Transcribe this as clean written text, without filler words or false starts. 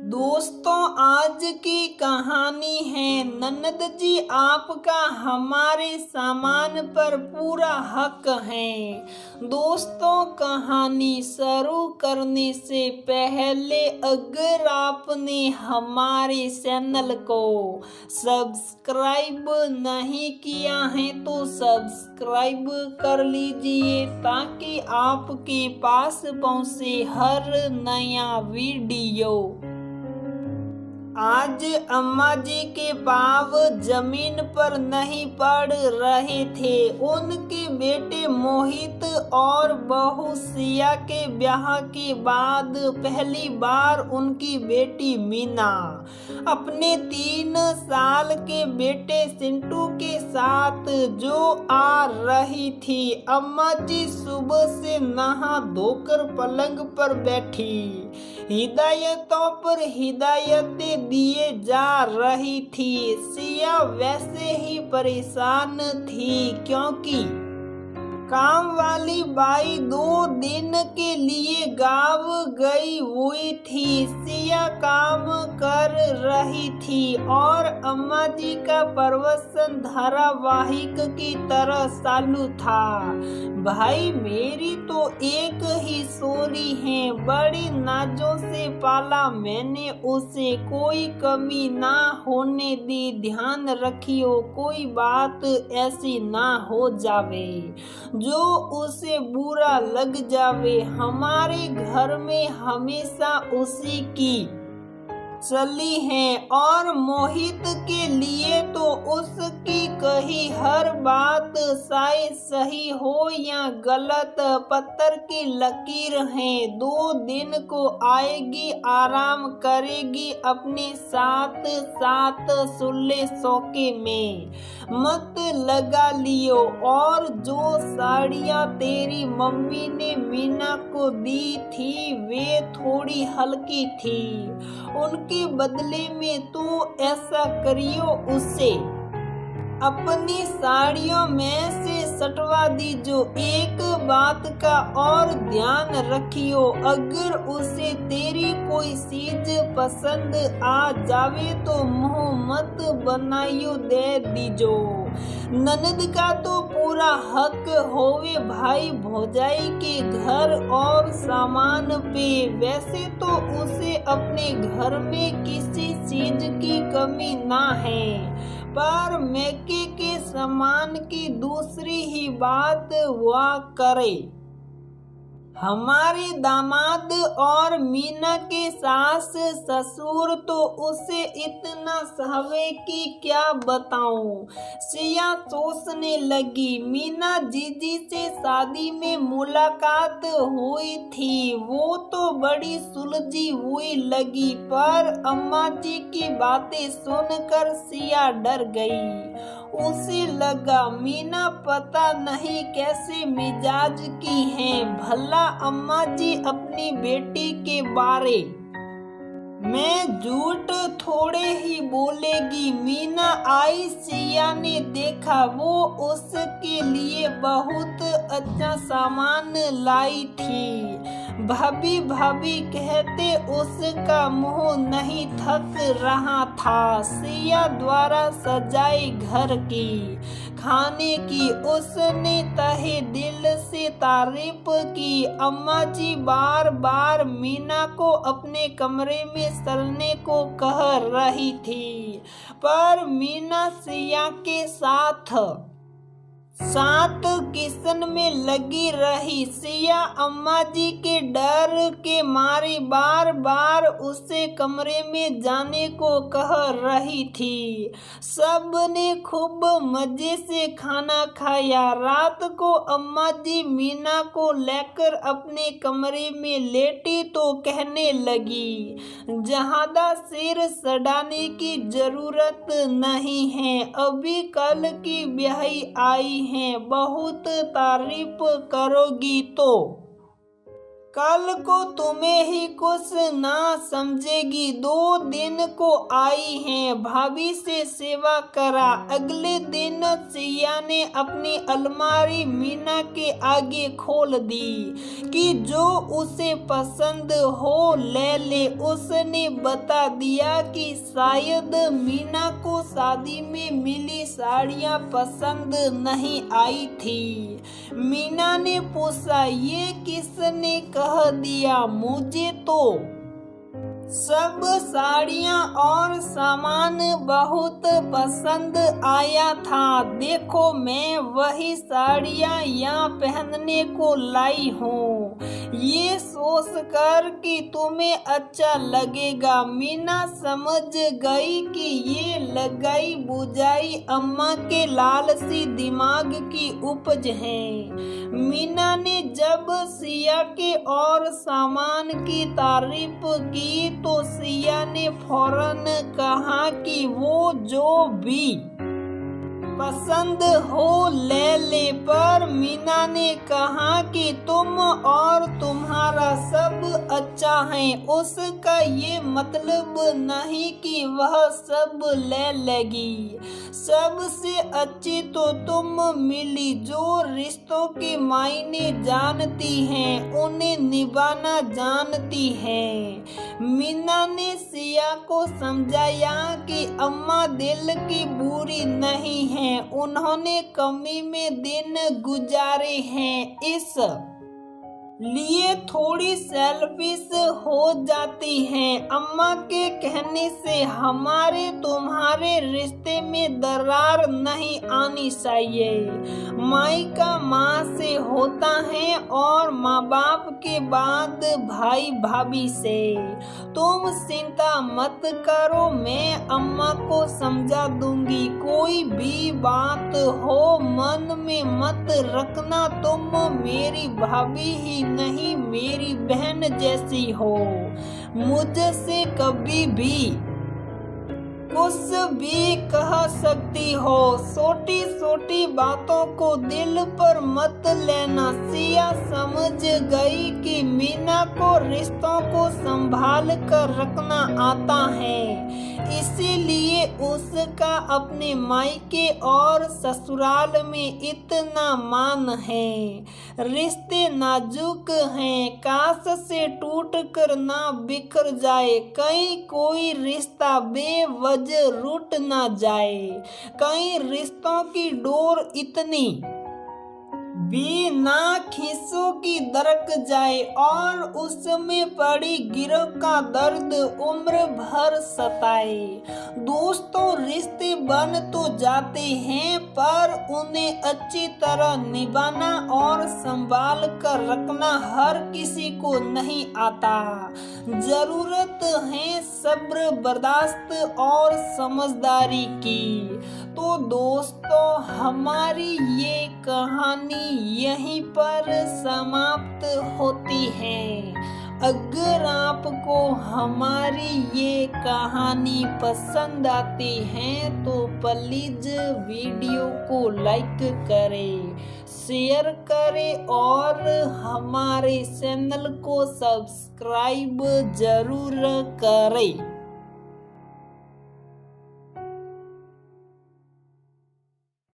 दोस्तों, आज की कहानी है ननद जी आपका हमारे सामान पर पूरा हक है। दोस्तों, कहानी शुरू करने से पहले अगर आपने हमारे चैनल को सब्सक्राइब नहीं किया है तो सब्सक्राइब कर लीजिए ताकि आपके पास पहुंचे हर नया वीडियो। आज अम्मा जी के पाँव जमीन पर नहीं पड़ रहे थे। उनके बेटे मोहित और बहू सिया के ब्याह के बाद पहली बार उनकी बेटी मीना अपने 3 साल के बेटे सिंटू के साथ जो आ रही थी। अम्मा जी सुबह से नहा धोकर पलंग पर बैठी हिदायतों पर हिदायतें दिए जा रही थी। सिया वैसे ही परेशान थी क्योंकि काम वाली बाई 2 दिन के लिए गाँव गई हुई थी। सिया काम कर रही थी और अम्मा जी का प्रवचन धारावाहिक की तरह चालू था। भाई मेरी तो एक ही सोरी है, बड़ी नाजों से पाला मैंने उसे, कोई कमी ना होने दी। ध्यान रखियो कोई बात ऐसी ना हो जावे जो उसे बुरा लग जावे। हमारे घर में हमेशा उसी की चली है और मोहित के लिए तो उसकी कही हर बात चाहे सही हो या गलत पत्थर की लकीर है। 2 दिन को आएगी, आराम करेगी अपने साथ साथ सुल्ले सौके में मत लगा लियो। और जो साड़ियाँ तेरी मम्मी ने मीना को दी थी वे थोड़ी हल्की थी, उनके बदले में तू ऐसा करियो उसे अपनी साड़ियों में से सटवा दीजो। एक बात का और ध्यान रखियो, अगर उसे तेरी कोई चीज पसंद आ जावे तो मुंह मत बनाइयो दे दीजो। ननद का तो पूरा हक होवे भाई भौजाई के घर और सामान पे। वैसे तो उसे अपने घर में किसी चीज की कमी ना है, पर मैके के सामान की दूसरी ही बात हुआ करे। हमारे दामाद और मीना के सास ससुर तो उसे इतना सहवे कि क्या बताऊं। सिया सोचने लगी, मीना जीजी से शादी में मुलाकात हुई थी, वो तो बड़ी सुलझी हुई लगी, पर अम्मा जी की बातें सुनकर सिया डर गई। उसे लगा मीना पता नहीं कैसे मिजाज की है, भला अम्मा जी अपनी बेटी के बारे में झूठ थोड़े ही बोलेगी। मीना आई, सिया ने देखा वो उसके लिए बहुत अच्छा सामान लाई थी। भाभी भाभी कहते उसका मुंह नहीं थक रहा था। सिया द्वारा सजाए घर की खाने की उसने तहे दिल से तारीफ की। अम्मा जी बार बार मीना को अपने कमरे में चलने को कह रही थी, पर मीना सिया के साथ किचन में लगी रही। सिया अम्मा जी के डर के मारे बार बार उसे कमरे में जाने को कह रही थी। सबने खूब मजे से खाना खाया। रात को अम्मा जी मीना को लेकर अपने कमरे में लेटी तो कहने लगी, ज्यादा सिर सड़ाने की जरूरत नहीं है, अभी कल की ब्याही आई है, बहुत तारीफ करोगी तो कल को तुम्हें ही कुछ ना समझेगी, 2 दिन को आई है, भाभी से सेवा करा। अगले दिन सिया ने अपनी अलमारी मीना के आगे खोल दी कि जो उसे पसंद हो ले ले। उसने बता दिया कि शायद मीना को शादी में मिली साड़ियाँ पसंद नहीं आई थी। मीना ने पूछा, ये किसने कह दिया? मुझे तो सब साड़ियाँ और सामान बहुत पसंद आया था। देखो मैं वही साड़ियाँ यहाँ पहनने को लाई हूँ, ये सोच कर कि तुम्हें अच्छा लगेगा। मीना समझ गई कि ये लगाई बुझाई अम्मा के लालची दिमाग की उपज है। मीना ने जब सिया के और सामान की तारीफ की तो सिया ने फौरन कहा कि वो जो भी पसंद हो ले ले। पर मीना ने कहा कि तुम और तुम्हारा सब अच्छा है, उसका ये मतलब नहीं कि वह सब ले लेगी। सबसे अच्छी तो तुम मिली, जो रिश्तों के मायने जानती हैं, उन्हें निभाना जानती हैं। मीना ने सिया को समझाया कि अम्मा दिल की बुरी नहीं है, उन्होंने कमी में दिन गुजारे हैं, इस लिए थोड़ी सेल्फिश हो जाती हैं। अम्मा के कहने से हमारे तुम्हारे रिश्ते में दरार नहीं आनी चाहिए। माई का माँ से होता है और माँ बाप के बाद भाई भाभी से। तुम चिंता मत करो, मैं अम्मा को समझा दूंगी। कोई भी बात हो मन में मत रखना, तुम मेरी भाभी ही नहीं मेरी बहन जैसी हो। मुझसे कभी भी कुछ भी कह सकती हो, छोटी छोटी बातों को दिल पर मत लेना। सिया समझ गई कि मीना को रिश्तों को संभाल कर रखना आता है, इसीलिए उसका अपने मायके और ससुराल में इतना मान है। रिश्ते नाजुक हैं, काश से टूट कर ना बिखर जाए। कहीं कोई रिश्ता बेवजह रूठ ना जाए, कहीं रिश्तों की डोर इतनी भी ना खींचो कि दरक जाए और उसमें पड़ी गिरोह का दर्द उम्र भर सताए। दोस्तों, रिश्ते बन तो जाते हैं पर उन्हें अच्छी तरह निभाना और संभाल कर रखना हर किसी को नहीं आता। जरूरत है सब्र, बर्दाश्त और समझदारी की। तो दोस्तों, हमारी ये कहानी यहीं पर समाप्त होती है। अगर आपको हमारी ये कहानी पसंद आती है तो प्लीज वीडियो को लाइक करें, शेयर करें और हमारे चैनल को सब्सक्राइब जरूर करें।